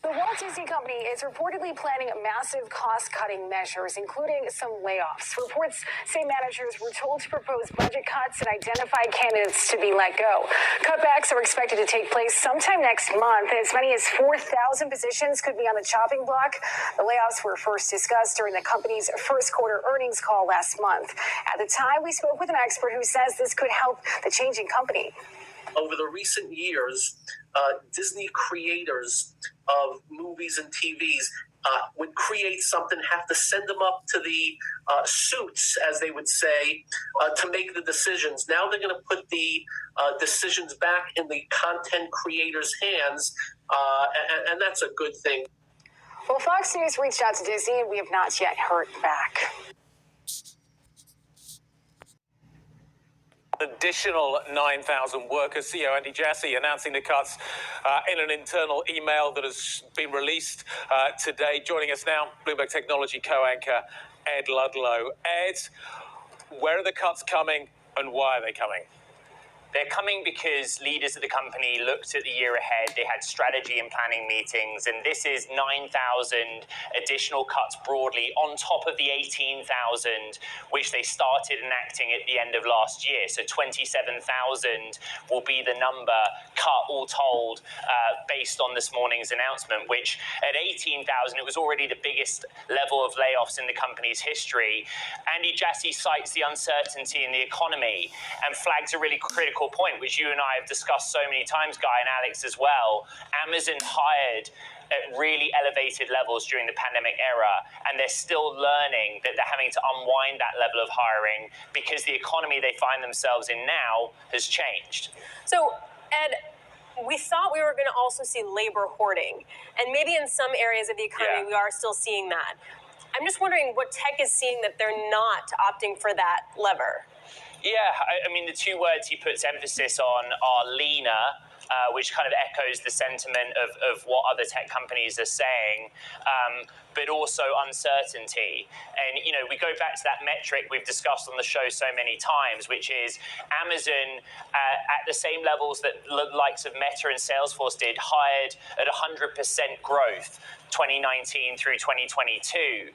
The Walt Disney Company is reportedly planning massive cost-cutting measures, including some layoffs. Reports say managers were told to propose budget cuts and identify candidates to be let go. Cutbacks are expected to take place sometime next month. As many as 4,000 positions could be on the chopping block. The layoffs were first discussed during the company's first quarter earnings call last month. At the time, we spoke with an expert who says this could help the changing company. Over the recent years, Disney creators of movies and TVs would create something, have to send them up to the suits, as they would say, to make the decisions. Now they're going to put the decisions back in the content creators' hands, and that's a good thing. Well, Fox News reached out to Disney, and we have not yet heard back. Additional 9,000 workers. CEO Andy Jassy announcing the cuts in an internal email that has been released today. Joining us now, Bloomberg Technology co-anchor Ed Ludlow. Ed, where are the cuts coming and why are they coming? They're coming because leaders of the company looked at the year ahead. They had strategy and planning meetings, and this is 9,000 additional cuts broadly on top of the 18,000 which they started enacting at the end of last year. So 27,000 will be the number cut all told based on this morning's announcement, which at 18,000, it was already the biggest level of layoffs in the company's history. Andy Jassy cites the uncertainty in the economy and flags a really critical point, which you and I have discussed so many times, Guy and Alex as well. Amazon hired at really elevated levels during the pandemic era, and they're still learning that they're having to unwind that level of hiring because the economy they find themselves in now has changed. So, Ed, we thought we were going to also see labor hoarding, and maybe in some areas of the economy we are still seeing that. I'm just wondering what tech is seeing that they're not opting for that lever. Yeah, I mean, the two words he puts emphasis on are leaner, which kind of echoes the sentiment of what other tech companies are saying, but also uncertainty. And, you know, we go back to that metric we've discussed on the show so many times, which is Amazon at the same levels that the likes of Meta and Salesforce did, hired at 100% growth 2019 through 2022.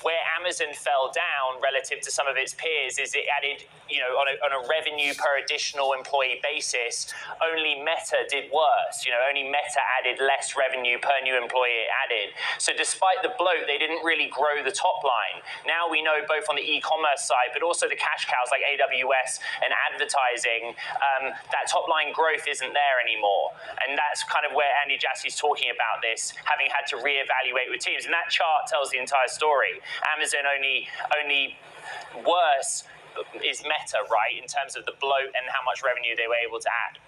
Where Amazon fell down relative to some of its peers is it added, you know, on a revenue per additional employee basis, only Meta did worse. You know, only Meta added less revenue per new employee it added. So despite the bloat, they didn't really grow the top line. Now we know both on the e-commerce side, but also the cash cows like AWS and advertising, that top line growth isn't there anymore. And that's kind of where Andy Jassy's talking about this, having had to reevaluate with teams. And that chart tells the entire story. Amazon only worse is Meta, right, in terms of the bloat and how much revenue they were able to add.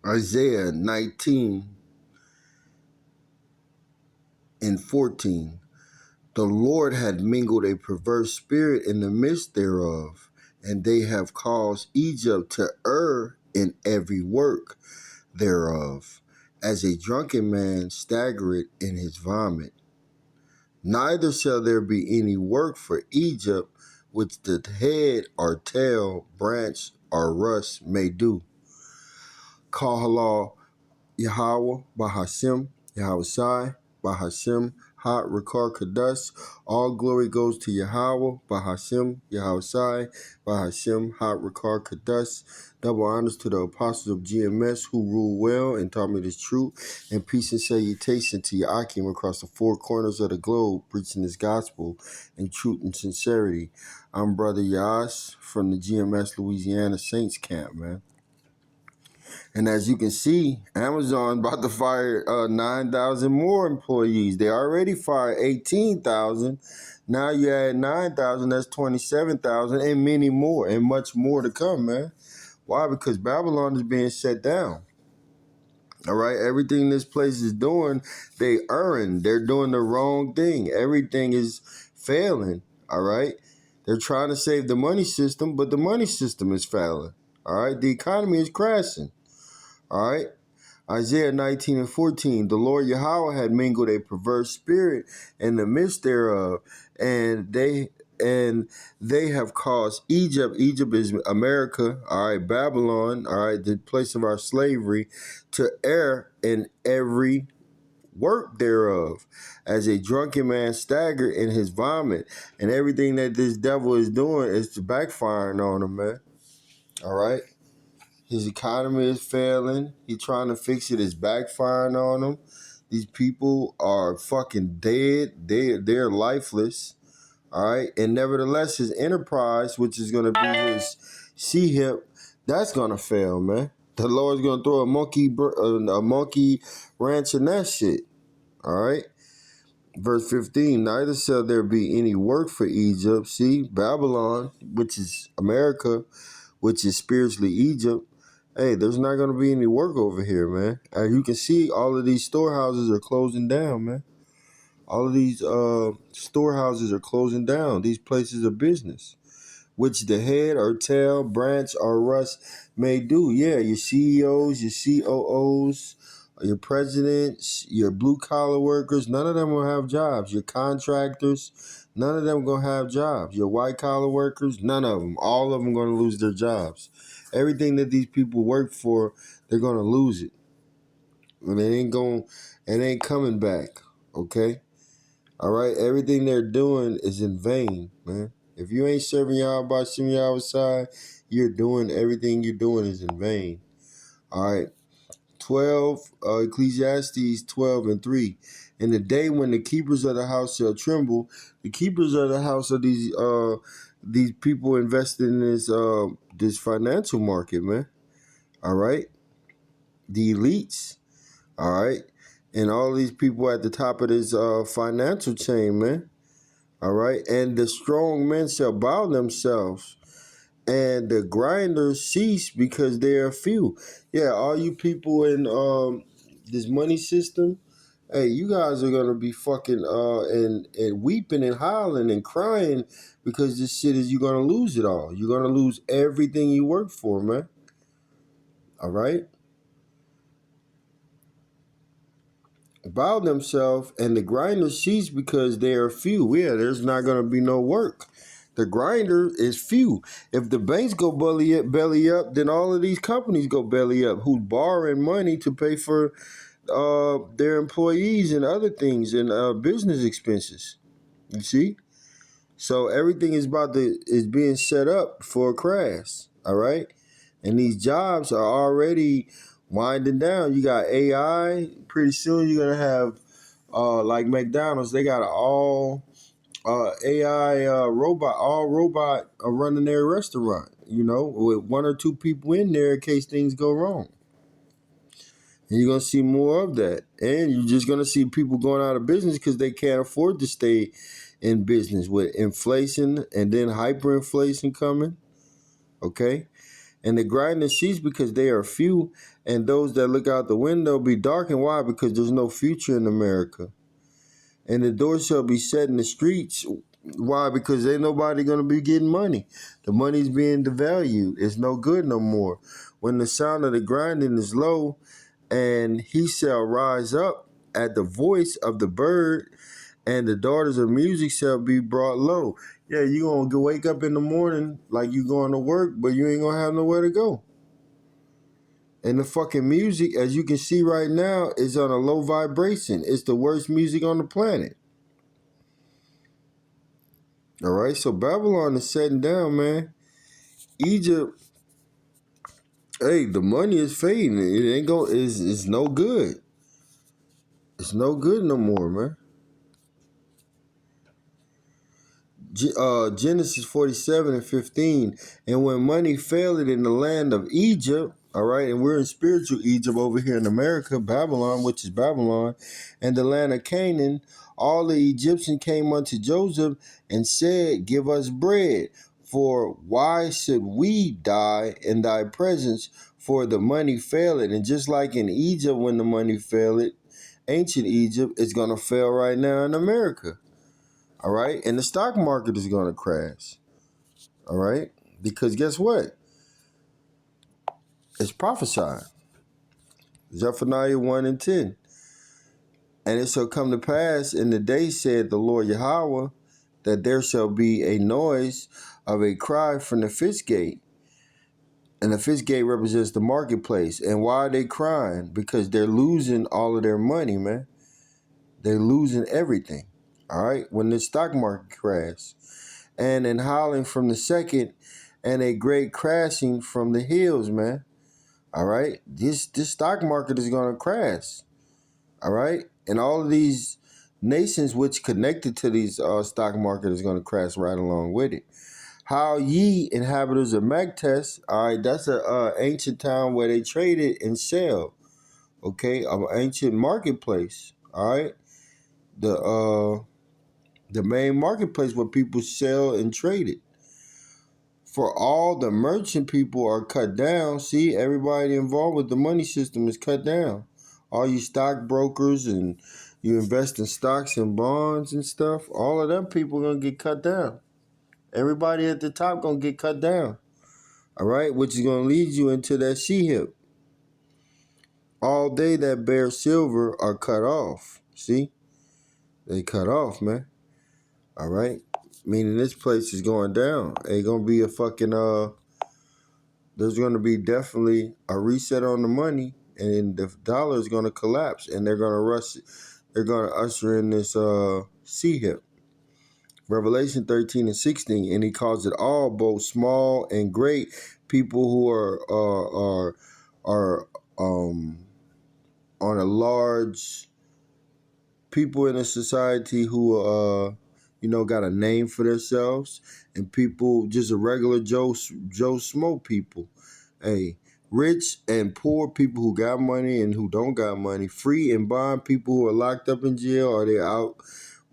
Isaiah 19:14. The Lord had mingled a perverse spirit in the midst thereof, and they have caused Egypt to err in every work thereof, as a drunken man staggereth in his vomit. Neither shall there be any work for Egypt which the head or tail, branch or rust may do. Kahala Yahweh Bahashem Yahushai Bahashem Ha Rekar Kadas. All glory goes to Yahweh Bahashem Yahushai Bahashem Ha Rekar Kadas. Double honors to the apostles of GMS who rule well and taught me this truth. And peace and salutation to Yakim across the four corners of the globe, preaching this gospel in truth and sincerity. I'm Brother Yas from the GMS Louisiana Saints camp, man. And as you can see, Amazon about to fire 9,000 more employees. They already fired 18,000. Now you add 9,000, that's 27,000, and many more, and much more to come, man. Why? Because Babylon is being shut down. All right, everything this place is doing, they're doing the wrong thing. Everything is failing, all right? They're trying to save the money system, but the money system is failing, all right? The economy is crashing, all right? Isaiah 19:14, the Lord Yahweh had mingled a perverse spirit in the midst thereof, and they and they have caused Egypt is America, all right, Babylon, all right, the place of our slavery, to err in every work thereof, as a drunken man stagger in his vomit. And everything that this devil is doing is to backfiring on him, man. All right. His economy is failing. He trying to fix it. It's backfiring on him. These people are fucking dead. They're lifeless. All right. And nevertheless, his enterprise, which is going to be his C-hip, that's going to fail, man. The Lord's going to throw a monkey wrench in that shit. All right. Verse 15, neither shall there be any work for Egypt. See, Babylon, which is America, which is spiritually Egypt. Hey, there's not going to be any work over here, man. As you can see, all of these storehouses are closing down, man. All of these storehouses are closing down. These places of business, which the head or tail, branch or rust may do. Yeah, your CEOs, your COOs, your presidents, your blue-collar workers, none of them will have jobs. Your contractors, none of them going to have jobs. Your white-collar workers, none of them. All of them going to lose their jobs. Everything that these people work for, they're going to lose it. And it ain't coming back, okay? All right? Everything they're doing is in vain, man. If you ain't serving y'all by some y'all side, you're doing everything you're doing is in vain. All right. 12, Ecclesiastes 12:3. In the day when the keepers of the house shall tremble, the keepers of the house are these people invested in this financial market, man. All right. The elites. All right. And all these people at the top of this financial chain, man. All right. And the strong men shall bow themselves, and the grinders cease because they are few. Yeah, all you people in this money system, hey, you guys are gonna be fucking and weeping and howling and crying because this shit is, you're gonna lose it all. You're gonna lose everything you work for, man. All right. Bow themselves, and the grinders cease because they are few. Yeah, there's not gonna be no work. The grinder is few. If the banks go belly up, then all of these companies go belly up, who's borrowing money to pay for their employees and other things and business expenses. You see? So everything is being set up for a crash. All right? And these jobs are already winding down. You got AI. Pretty soon you're gonna have like McDonald's, they got all AI robot running their restaurant, with one or two people in there in case things go wrong. And you're going to see more of that. And you're just going to see people going out of business because they can't afford to stay in business with inflation and then hyperinflation coming. Okay? And the grinding cease because they are few, and those that look out the window be darkened. Why? Because there's no future in America. And the doors shall be set in the streets. Why? Because ain't nobody going to be getting money. The money's being devalued. It's no good no more. When the sound of the grinding is low, and he shall rise up at the voice of the bird, and the daughters of music shall be brought low. Yeah, you going to wake up in the morning like you going to work, but you ain't going to have nowhere to go. And the fucking music, as you can see right now, is on a low vibration. It's the worst music on the planet. All right, so Babylon is setting down, man. Egypt, hey, the money is fading. It ain't it's no good. It's no good no more, man. Genesis 47:15. And when money failed in the land of Egypt, all right, and we're in spiritual Egypt over here in America, Babylon, which is Babylon, and the land of Canaan, all the Egyptians came unto Joseph and said, give us bread, for why should we die in thy presence? For the money failed. And just like in Egypt, when the money failed, ancient Egypt, it's going to fail right now in America. All right. And the stock market is going to crash. All right. Because guess what? It's prophesied. Zephaniah 1:10. And it shall come to pass in the day, said the Lord Yahweh, that there shall be a noise of a cry from the fish gate. And the fish gate represents the marketplace. And why are they crying? Because they're losing all of their money, man. They're losing everything. All right. When the stock market crashes. And then howling from the second, and a great crashing from the hills, man. All right. This stock market is going to crash. All right. And all of these nations which connected to these stock market is going to crash right along with it. How ye inhabitants of Magtes, all right, that's a ancient town where they traded and sell. Okay, an ancient marketplace. All right, the main marketplace where people sell and trade it. For all the merchant people are cut down. See, everybody involved with the money system is cut down. All you stockbrokers and you invest in stocks and bonds and stuff, all of them people are gonna get cut down. Everybody at the top gonna get cut down. All right, which is gonna lead you into that C-hip. All they that bear silver are cut off. See? They cut off, man. All right? Meaning this place is going down. Ain't gonna be a fucking there's gonna be definitely a reset on the money, and the dollar is gonna collapse, and they're gonna usher in this C-hip. Revelation 13 and 16, and he calls it all, both small and great, people who are on a large, people in a society who got a name for themselves, and people just a regular Joe Smo people. Hey, rich and poor people who got money and who don't got money, free and bond people who are locked up in jail or they're out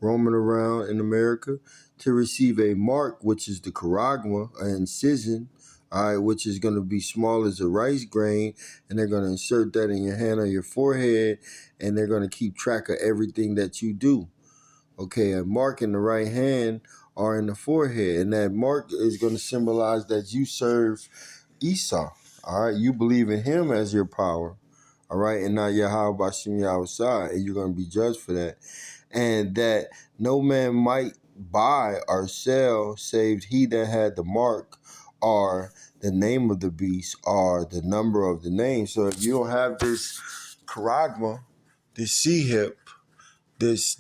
roaming around in America, to receive a mark, which is the charagma, an incision, all right, which is going to be small as a rice grain, and they're going to insert that in your hand or your forehead, and they're going to keep track of everything that you do. Okay, a mark in the right hand or in the forehead, and that mark is going to symbolize that you serve Esau. All right, you believe in him as your power. All right, and not Yahweh Bashim Yahushai, and you're going to be judged for that. And that no man might buy or sell save he that had the mark or the name of the beast or the number of the name. So if you don't have this charagma, this C-hip, this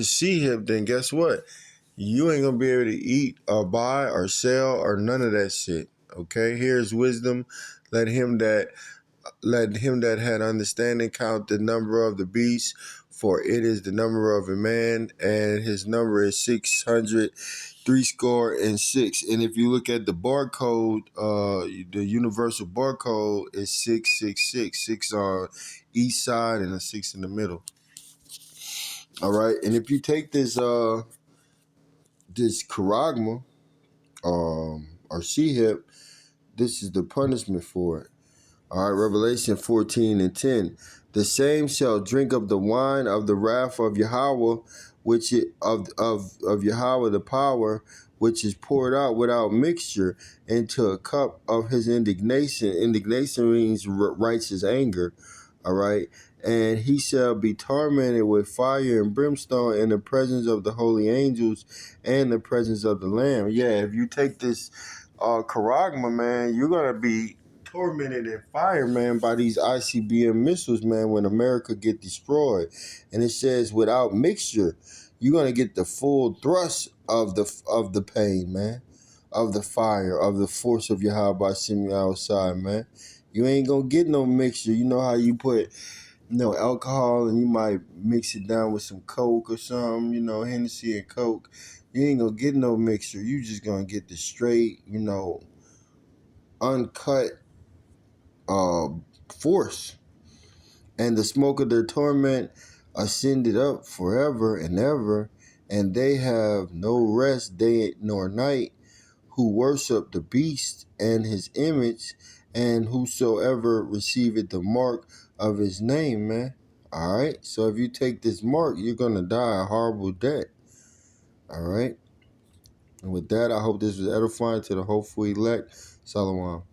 C-hip, then guess what? You ain't gonna be able to eat or buy or sell or none of that shit. Okay, here's wisdom. Let him that had understanding count the number of the beast, for it is the number of a man, and his number is 666. And if you look at the barcode, the universal barcode is 666. 6 on each side and a 6 in the middle. All right, and if you take this charagma, or C-hip, this is the punishment for it. All right, Revelation 14 and 10. The same shall drink of the wine of the wrath of Yahweh, of Yahweh the power, which is poured out without mixture into a cup of his indignation. Indignation means righteous anger. All right. And he shall be tormented with fire and brimstone in the presence of the holy angels and the presence of the Lamb. Yeah, if you take this charagma, man, you're going to be tormented in fire, man, by these ICBM missiles, man, when America get destroyed. And it says without mixture, you're going to get the full thrust of the pain, man, of the fire, of the force of Yahweh Bashim outside, man. You ain't going to get no mixture. You know how you put alcohol and you might mix it down with some Coke or something, Hennessy and Coke. You ain't going to get no mixture. You just going to get the straight, uncut force. And the smoke of their torment ascended up forever and ever, and they have no rest day nor night, who worship the beast and his image, and whosoever receiveth the mark of his name, man. All right, so if you take this mark, you're gonna die a horrible death. All right, and with that, I hope this was edifying to the hopeful elect. Shalom.